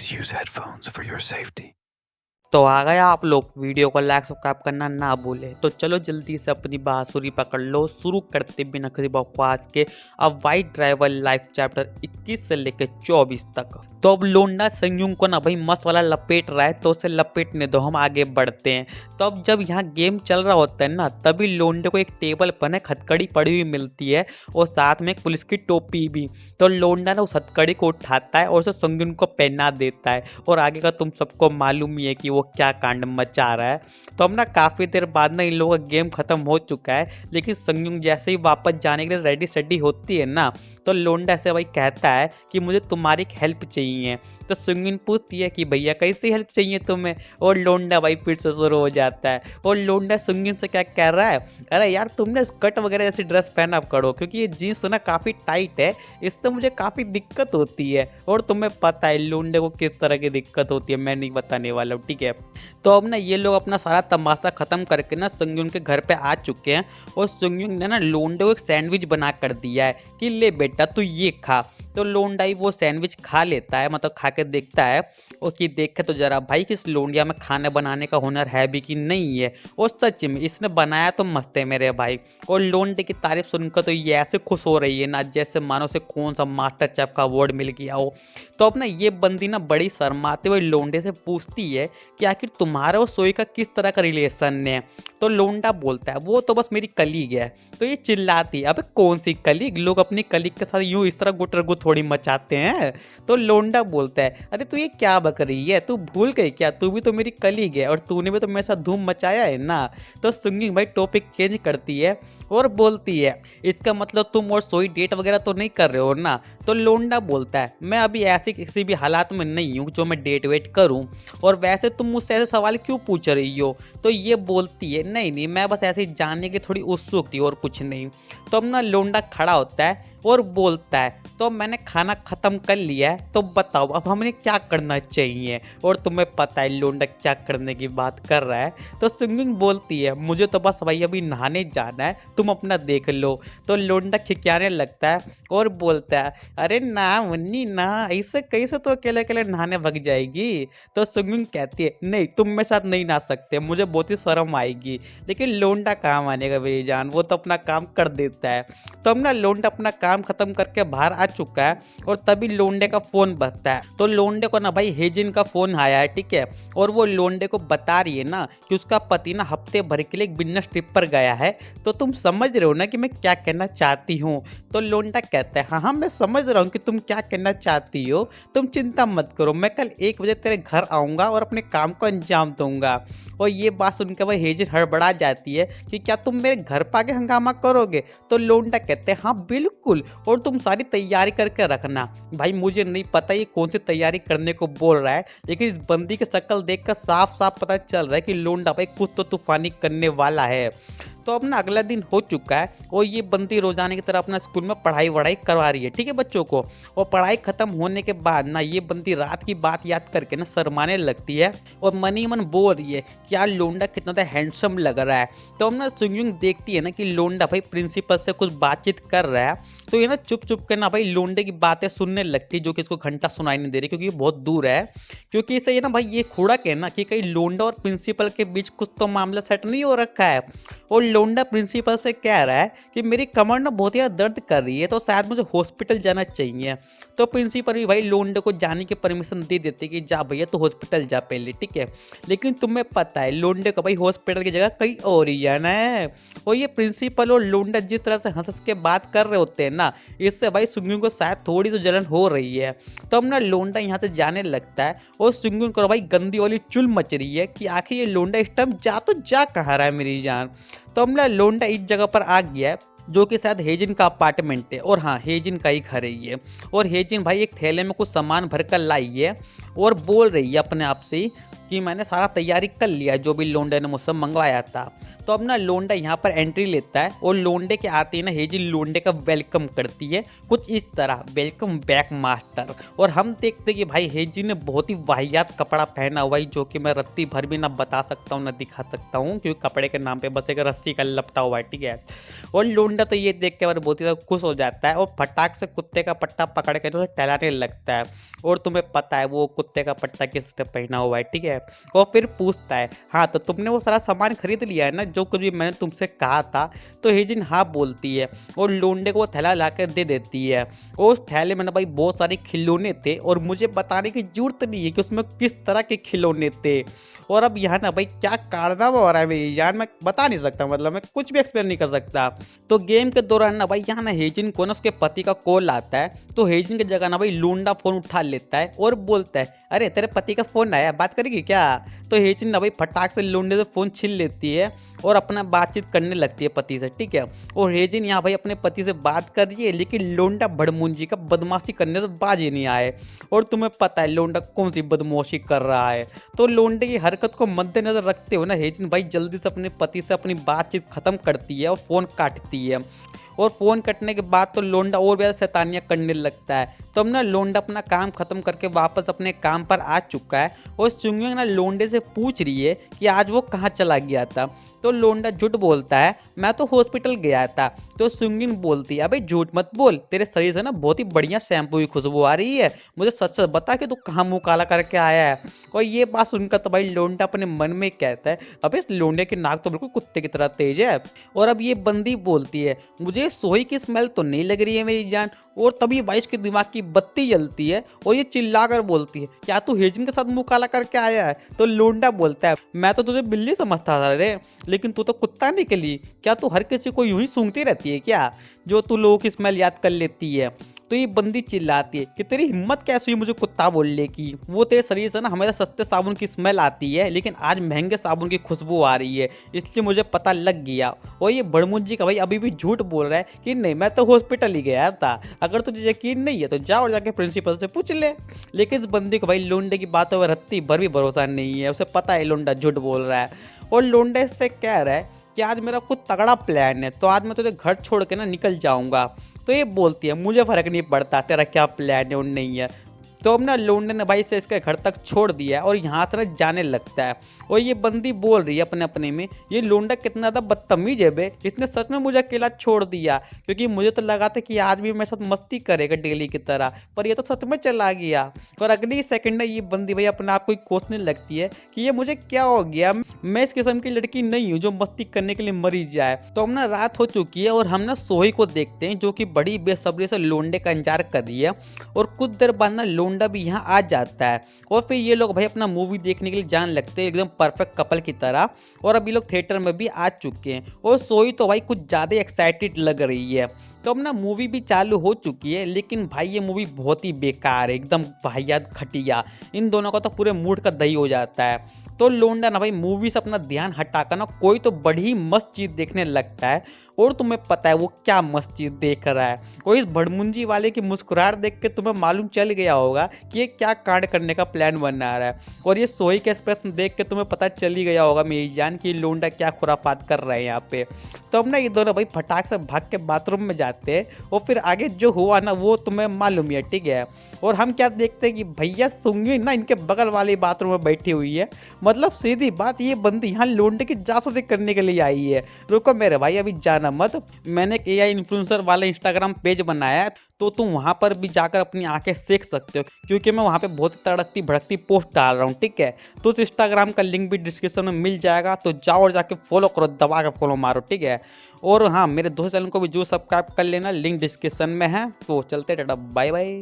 Please use headphones for your safety. तो आ गए आप लोग। वीडियो को लाइक सब्सक्राइब करना ना भूले। तो चलो जल्दी से अपनी बांसुरी पकड़ लो, शुरू करते बिना किसी बकवास के अब वाइट ड्राइवर लाइफ चैप्टर 21 से लेकर 24 तक। तो अब लोंडा संयुंग को ना भाई मस्त वाला लपेट रहा है, तो उसे लपेटने दो, हम आगे बढ़ते हैं। तो अब जब यहाँ गेम चल रहा होता है ना, तभी लोंडे को एक टेबल पर ना हथकड़ी पड़ी हुई मिलती है और साथ में एक पुलिस की टोपी भी। तो लोंडा ना उस हथकड़ी को उठाता है और उसे संयुंग को पहना देता है। और आगे का तुम सबको मालूम ही है कि वो क्या कांड मचा रहा है। तो अब ना काफ़ी देर बाद ना इन लोगों का गेम खत्म हो चुका है, लेकिन संयुंग जैसे ही वापस जाने के लिए रेडी सेडी होती है ना, तो लोंडा से भाई कहता है कि मुझे तुम्हारी हेल्प चाहिए। तो संयुंग पूछती है कि भैया कैसी हेल्प चाहिए तुम्हें, और लोंडा भाई फिर से शुरू हो जाता है। और लोंडा संयुंग से क्या कह रहा है, अरे यार तुमने स्कर्ट वगैरह जैसी ड्रेस पहना करो, क्योंकि ये जीन्स ना काफ़ी टाइट है, इससे मुझे काफ़ी दिक्कत होती है। और तुम्हें पता है लोंडे को किस तरह की दिक्कत होती है, मैं नहीं बताने वाला हूँ, ठीक है। तो अब ना ये लोग अपना सारा तमाशा खत्म करके ना संयुंग के घर पे आ चुके हैं। और संयुंग ने ना लोंडे को एक सैंडविच बना कर दिया है कि ले बेटा तू ये खा। तो लोंडाई वो सैंडविच खा लेता है, मतलब खा के देखता है और कि देखे तो जरा भाई किस लोंडिया में खाने बनाने का हुनर है भी कि नहीं है। और सच में इसने बनाया तो मस्त है मेरे भाई। और लोंडे की तारीफ सुनकर तो ये ऐसे खुश हो रही है ना जैसे मानो से कौन सा मास्टर शेफ का अवार्ड मिल गया हो। तो अब ना ये बंदी ना बड़ी शर्माते हुए लोंडे से पूछती है कि आखिर तुम्हारा और सोई का किस तरह का रिलेशन है। तो लोंडा बोलता है वो तो बस मेरी कलीग है। तो ये चिल्लाती है अबे कौन सी कलीग, लोग अपनी कलीग के साथ यूं इस तरह गुटर गुट थोड़ी मचाते हैं। तो लोंडा बोलता है अरे तू ये क्या बक रही है, तू भूल गई क्या, तू भी तो मेरी कलीग है और तूने भी तो मेरे साथ धूम मचाया है ना। तो सुंगिंग भाई टॉपिक चेंज करती है और बोलती है इसका मतलब तुम और सोई डेट वगैरह तो नहीं कर रहे हो ना। तो लोंडा बोलता है मैं अभी ऐसी किसी भी हालात में नहीं हूँ जो मैं डेट वेट करूँ, और वैसे तुम मुझसे ऐसे सवाल क्यों पूछ रही हो। तो ये बोलती है नहीं नहीं मैं बस ऐसे ही जानने की थोड़ी उत्सुक थी और कुछ नहीं। तो अब ना लोंडा खड़ा होता है और बोलता है तो मैंने खाना खत्म कर लिया है, तो बताओ अब हमें क्या करना चाहिए। और तुम्हें पता है लोंडा क्या करने की बात कर रहा है। तो सुंगिंग बोलती है मुझे तो बस भाई अभी नहाने जाना है, तुम अपना देख लो। तो लोंडा खिकियाने लगता है और बोलता है अरे ना मुन्नी ना, ऐसे कैसे तो अकेले अकेले नहाने भग जाएगी। तो सुंगिंग कहती है नहीं तुम मेरे साथ नहीं नहा सकते, मुझे बहुत ही शर्म आएगी। लेकिन लोंडा कहाँ मानेगा मेरी जान, वो तो अपना काम कर देता है। तो अब ना लोंडा अपना काम खत्म करके बाहर आ चुका है और तभी लोंडे का फोन बजता है। तो लोंडे को ना भाई हेजिन का फोन आया है, ठीक है। और वो लोंडे को बता रही है ना कि उसका पति ना हफ्ते भर के लिए एक बिजनेस ट्रिप पर गया है। तो तुम समझ रहे हो ना कि मैं क्या कहना चाहती हूँ। तो लोंडा कहता है हाँ हाँ मैं समझ रहा हूँ कि तुम क्या कहना चाहती हो, तुम चिंता मत करो, मैं कल 1 बजे तेरे घर आऊँगा और अपने काम को अंजाम दूंगा। और ये बात सुनकर भाई हेजिन हड़बड़ा जाती है कि क्या तुम मेरे घर पर आके हंगामा करोगे। तो लोंडा कहते हैं हाँ बिल्कुल, और तुम सारी तैयारी करके रखना। भाई मुझे नहीं पता ये कौन सी तैयारी करने को बोल रहा है, लेकिन इस बंदी की शक्ल देखकर साफ साफ पता चल रहा है कि लोंडा भाई कुछ तो तूफानी करने वाला है। तो अब ना अगला दिन हो चुका है और ये बंदी रोजाना की तरह अपना स्कूल में पढ़ाई वढ़ाई करवा रही है, ठीक है बच्चों को। और पढ़ाई खत्म होने के बाद ना ये बंदी रात की बात याद करके ना शर्माने लगती है और मन ही मन बोल रही है कि यार लोंडा कितना तो हैंडसम लग रहा है। तो अब ना सुंयुंग देखती है ना कि लोंडा भाई प्रिंसिपल से कुछ बातचीत कर रहा है। तो ये ना चुप चुप के ना भाई लोंडे की बातें सुनने लगती है, जो कि इसको घंटा सुनाई नहीं दे रही क्योंकि ये बहुत दूर है। क्योंकि इसे ये ना भाई ये खुड़ा के ना कि कहीं लोंडा और प्रिंसिपल के बीच कुछ तो मामला सेट नहीं हो रखा है। और लोंडा प्रिंसिपल से कह रहा है कि मेरी कमर ना बहुत ज़्यादा दर्द कर रही है, तो शायद मुझे हॉस्पिटल जाना चाहिए। तो प्रिंसिपल भी भाई लोंडे को जाने की परमिशन दे देते कि जा भैया तो हॉस्पिटल जा पहले, ठीक है। लेकिन तुम्हें पता है लोंडे को भाई हॉस्पिटल की जगह कहीं और ही जाना है। और ये प्रिंसिपल और लोंडा जिस तरह से हंस के बात कर रहे होते हैं ना, इससे भाई सुंगुन को शायद थोड़ी तो जलन हो रही है। तो अब ना लोंडा यहाँ से जाने लगता है और सुंगुन को भाई गंदी वाली चुल मच रही है कि आखिर ये लोंडा इस टाइम जा तो जा कहाँ रहा है मेरी जान। तो अब ना लोंडा इस जगह पर आ गया है जो कि शायद हेजिन का अपार्टमेंट है, और हाँ हेजिन का ही घर है ये। और हेजिन भाई एक थैले में कुछ सामान भर कर लाई है और बोल रही है अपने आप से कि मैंने सारा तैयारी कर लिया है जो भी लोंडे ने मुझसे मंगवाया था। तो अब ना लोंडा यहाँ पर एंट्री लेता है और लोंडे के आते ही ना हेजी लोंडे का वेलकम करती है कुछ इस तरह, वेलकम बैक मास्टर। और हम देखते कि भाई हेजी ने बहुत ही वाहियात कपड़ा पहना हुआ है, जो कि मैं रत्ती भर भी ना बता सकता हूँ ना दिखा सकता हूँ, क्योंकि कपड़े के नाम पे बस एक रस्सी का लपटा हुआ है, ठीक है। और लोंडा तो ये देख के बहुत ही ज़्यादा खुश हो जाता है और फटाक से कुत्ते का पट्टा पकड़ के जो टहलाने लगता है। और तुम्हें पता है वो कुत्ते का पट्टा किसने पहना हुआ है, ठीक है। और फिर पूछता है, हाँ तो तुमने वो सारा सामान खरीद लिया है ना जो कुछ भी मैंने तुमसे कहा था। तो हेजिन हाँ बोलती है और लोंडे को वो थैला ला कर दे देती है। और उस थैले में ना भाई बहुत सारे खिलौने थे और मुझे बताने की जरूरत नहीं है कि उसमें किस तरह के खिलौने थे। और अब यहाँ ना भाई क्या कारनामा हो रहा है मेरी जान, मैं बता नहीं सकता, मतलब मैं कुछ भी एक्सप्लेन नहीं कर सकता। तो गेम के दौरान ना भाई यहाँ ना हेजिन को ना उसके पति का कॉल आता है। तो हेजिन की जगह ना भाई लोंडा फोन उठा लेता है और बोलता है, अरे तेरे पति का फोन आया, बात करेगी क्या। तो हेजिन ना भाई फटाक से लोंडे से फोन छीन लेती है और अपना बातचीत करने लगती है पति से, ठीक है। और हेजिन यहाँ भाई अपने पति से बात कर रही है, लेकिन लोंडा भड़मुंजी का बदमाशी करने से बाज ही नहीं आए। और तुम्हें पता है लोंडा कौन सी बदमाशी कर रहा है। तो लोंडे की हरकत को मद्देनजर रखते हुए ना हेजिन भाई जल्दी से अपने पति से अपनी बातचीत खत्म करती है और फोन काटती है। और फोन कटने के बाद तो लोंडा और भी ज़्यादा शैतानियाँ करने लगता है। तो अब ना लोंडा अपना काम खत्म करके वापस अपने काम पर आ चुका है और सुंगिंग ना लोंडे से पूछ रही है कि आज वो कहाँ चला गया था। तो लोंडा झूठ बोलता है, मैं तो हॉस्पिटल गया था। तो सुंगिन बोलती है, अबे झूठ मत बोल, तेरे शरीर से ना बहुत ही बढ़िया शैम्पू की खुशबू आ रही है, मुझे सच सच बता कि तू कहाँ मुँह काला करके आया है। और ये बात सुनकर तो भाई लोंडा अपने मन में कहता है, अबे इस लोंडे की नाक तो बिल्कुल कुत्ते की तरह तेज है। और अब ये बंदी बोलती है, मुझे सोई की स्मेल तो नहीं लग रही है मेरी जान। और तभी भाई इसके दिमाग की बत्ती जलती है और ये चिल्लाकर बोलती है, क्या तू हेजिन के साथ मुंह काला करके आया है। तो लोंडा बोलता है, मैं तो तुझे बिल्ली समझता था रे, लेकिन तू तो कुत्ता निकली। क्या तू हर किसी को यूं ही सूंघती रहती है क्या, जो तू लोगों की स्मेल याद कर लेती है। तो ये बंदी चिल्लाती है कि तेरी हिम्मत कैसे हुई मुझे कुत्ता बोलने की, वो तेरे शरीर से ना हमेशा सस्ते साबुन की स्मेल आती है, लेकिन आज महंगे साबुन की खुशबू आ रही है, इसलिए मुझे पता लग गया। और ये बड़मुंजी का भाई अभी भी झूठ बोल रहा है कि नहीं मैं तो हॉस्पिटल ही गया था, अगर तुझे यकीन नहीं है तो जा और जाके प्रिंसिपल से पूछ ले। लेकिन इस बंदी को भाई लोंडे की बातों पर रत्ती भर भी भरोसा नहीं है, उसे पता है लोंडा झूठ बोल रहा है। और लोंडा इससे कह रहा है कि आज मेरा कुछ तगड़ा प्लान है, तो आज मैं तुझे घर छोड़ के ना निकल जाऊंगा। तो ये बोलती है, मुझे फर्क नहीं पड़ता तेरा क्या प्लान है और नहीं है। तो अब ना लोंडे ने भाई से इसके घर तक छोड़ दिया है और यहाँ से ना जाने लगता है। और ये बंदी बोल रही है अपने अपने में, ये लोंडा कितना ज़्यादा बदतमीज है बे, इसने सच में मुझे अकेला छोड़ दिया, क्योंकि मुझे तो लगा था कि आज भी मेरे साथ मस्ती करेगा डेली की तरह, पर ये तो सच में चला गया। और अगली सेकंड में ये बंदी भाई अपने आप को कोसने लगती है कि ये मुझे क्या हो गया, मैं इस किस्म की लड़की नहीं हूँ जो मस्ती करने के लिए मरी जाए। तो अब ना रात हो चुकी है और हम ना सोही को देखते हैं जो कि बड़ी बेसब्री से लोंडे का इंतजार कर रही है। और कुछ देर बाद ना लोंडा भी यहाँ आ जाता है और फिर ये लोग भाई अपना मूवी देखने के लिए जान लगते हैं एकदम परफेक्ट कपल की तरह। और अभी लोग थिएटर में भी आ चुके हैं और सोई तो भाई कुछ ज़्यादा एक्साइटेड लग रही है। तो अब ना मूवी भी चालू हो चुकी है, लेकिन भाई ये मूवी बहुत ही बेकार है, एकदम वाहियात घटिया, इन दोनों का तो पूरे मूड का दही हो जाता है। तो लोंडा ना भाई मूवी से अपना ध्यान हटाकर ना कोई तो बड़ी मस्त चीज़ देखने लगता है। और तुम्हें पता है वो क्या मस्त चीज़ देख रहा है, कोई इस भड़मुंजी वाले की मुस्कुराहट देख के तुम्हें मालूम चल गया होगा कि ये क्या कांड करने का प्लान बना रहा है। और ये सोई के एक्सप्रेशन देख के तुम्हें पता चल ही गया होगा मेरी जान कि लोंडा क्या खुराफात कर रहे हैं यहाँ पे। तो अब ना ये दोनों भाई फटाक से भाग के बाथरूम में जाते हैं और फिर आगे जो हुआ ना वो तुम्हें मालूम ही है, ठीक है। और हम क्या देखते हैं कि भैया सुंगी ना इनके बगल वाले बाथरूम में बैठी हुई है, मतलब सीधी बात ये बंदी यहाँ लोंडे की जासूसी करने के लिए आई है। रुको मेरे भाई अभी जाना मत, मैंने एक AI इन्फ्लुएंसर वाला इंस्टाग्राम पेज बनाया है, तो तुम वहाँ पर भी जाकर अपनी आंखें सेक सकते हो, क्योंकि मैं वहाँ पे बहुत तड़कती भड़कती पोस्ट डाल रहा हूँ, ठीक है। तो उस इंस्टाग्राम का लिंक भी डिस्क्रिप्शन में मिल जाएगा, तो जाओ और जाके फॉलो करो, दबा के फॉलो मारो, ठीक है। और हाँ मेरे दोस्त चैनल को भी जो सब्सक्राइब कर लेना, लिंक डिस्क्रिप्शन में है। तो चलते टाटा बाय बाय।